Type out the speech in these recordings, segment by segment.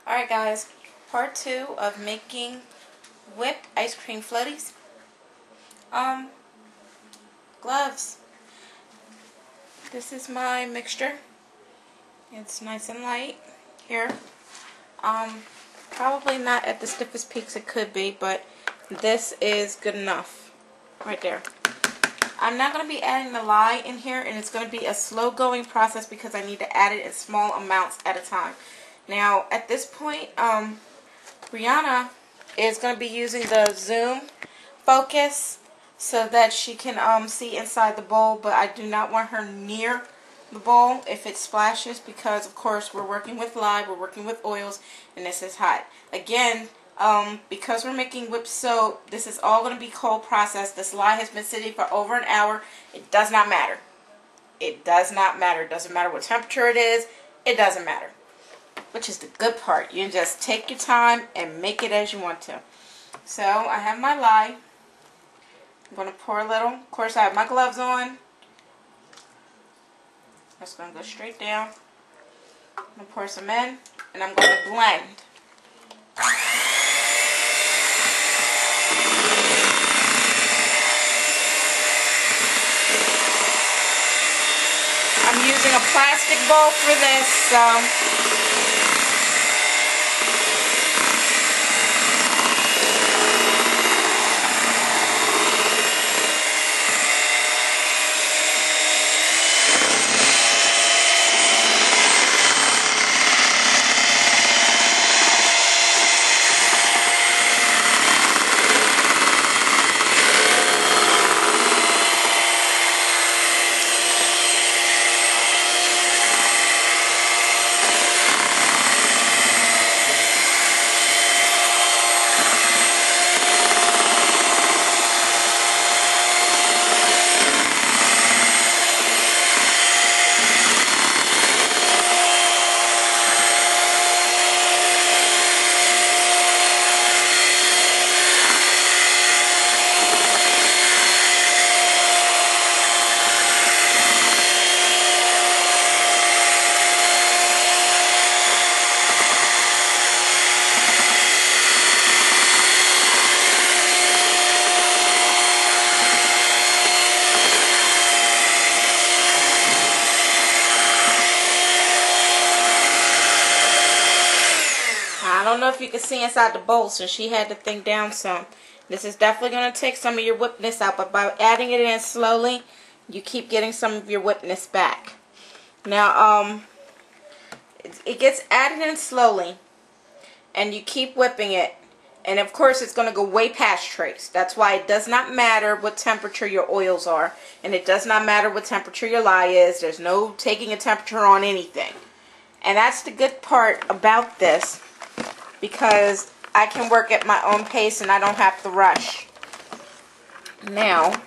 Alright guys, part 2 of making whipped ice cream floaties. Gloves. This is my mixture. It's nice and light here. Probably not at the stiffest peaks it could be, but this is good enough right there. I'm not going to be adding the lye in here, and it's going to be a slow going process because I need to add it in small amounts at a time. Now at this point, Brianna is going to be using the zoom focus so that she can see inside the bowl, but I do not want her near the bowl if it splashes because of course we're working with lye, we're working with oils, and this is hot. Again, because we're making whipped soap, this is all going to be cold processed. This lye has been sitting for over an hour. It does not matter. It does not matter. It doesn't matter what temperature it is. It doesn't matter. Which is the good part. You can just take your time and make it as you want to. So I have my lye. I'm going to pour a little. Of course I have my gloves on. That's going to go straight down. I'm going to pour some in and I'm going to blend. I'm using a plastic bowl for this, so I don't know if you can see inside the bowl, so she had the thing down some. This is definitely going to take some of your whippedness out, but by adding it in slowly, you keep getting some of your whippedness back. Now, it gets added in slowly, and you keep whipping it, and of course it's going to go way past trace. That's why it does not matter what temperature your oils are, and it does not matter what temperature your lye is. There's no taking a temperature on anything. And that's the good part about this, because I can work at my own pace and I don't have to rush. Now,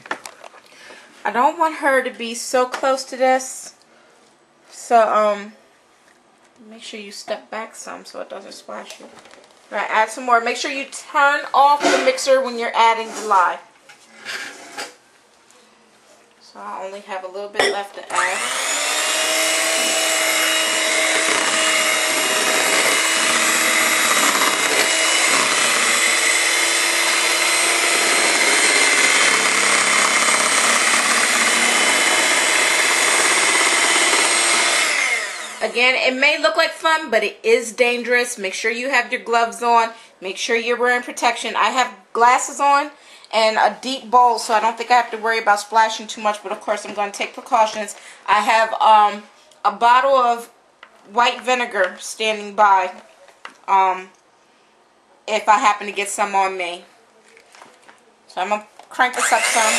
I don't want her to be so close to this, so make sure you step back some so it doesn't splash you. Alright, add some more. Make sure you turn off the mixer when you're adding the lye. So I only have a little bit left to add. Again, it may look like fun, but it is dangerous. Make sure you have your gloves on. Make sure you're wearing protection. I have glasses on and a deep bowl, so I don't think I have to worry about splashing too much, but of course I'm going to take precautions. I have a bottle of white vinegar standing by if I happen to get some on me. So I'm going to crank this up some.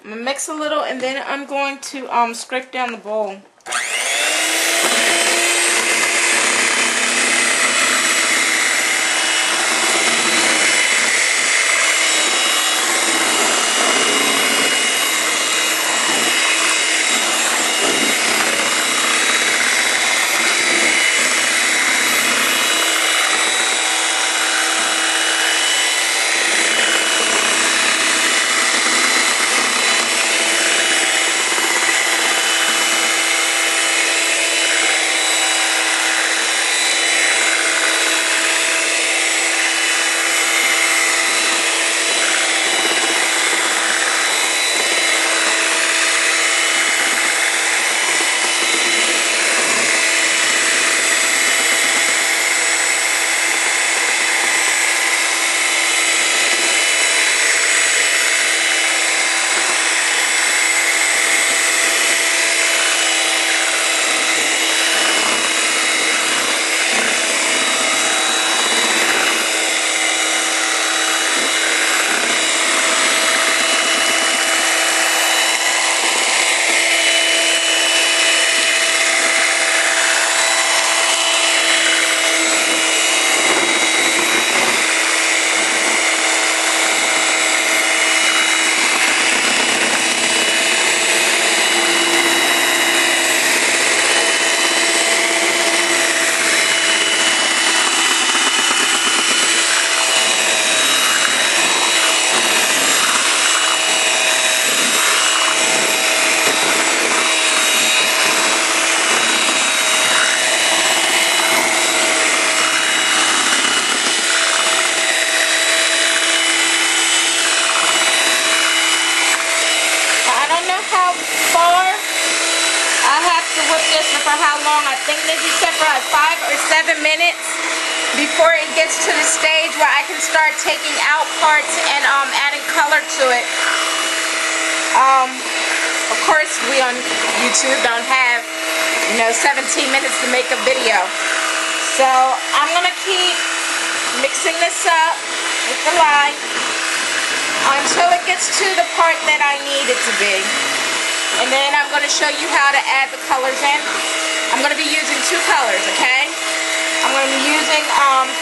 I'm going to mix a little, and then I'm going to scrape down the bowl. For how long? I think that he said for like 5 or 7 minutes before it gets to the stage where I can start taking out parts and adding color to it. Of course, we on YouTube don't have, 17 minutes to make a video. So I'm gonna keep mixing this up with the lye until it gets to the part that I need it to be. And then I'm going to show you how to add the colors in. I'm going to be using 2 colors, okay? I'm going to be using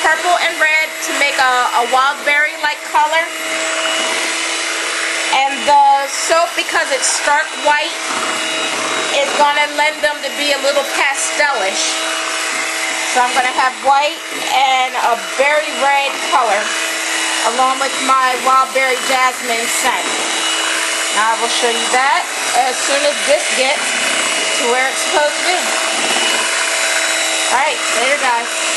purple and red to make a wild berry-like color. And the soap, because it's stark white, is going to lend them to be a little pastelish. So I'm going to have white and a berry red color, along with my wild berry jasmine scent. Now I will show you that as soon as this gets to where it's supposed to be. Alright, later guys.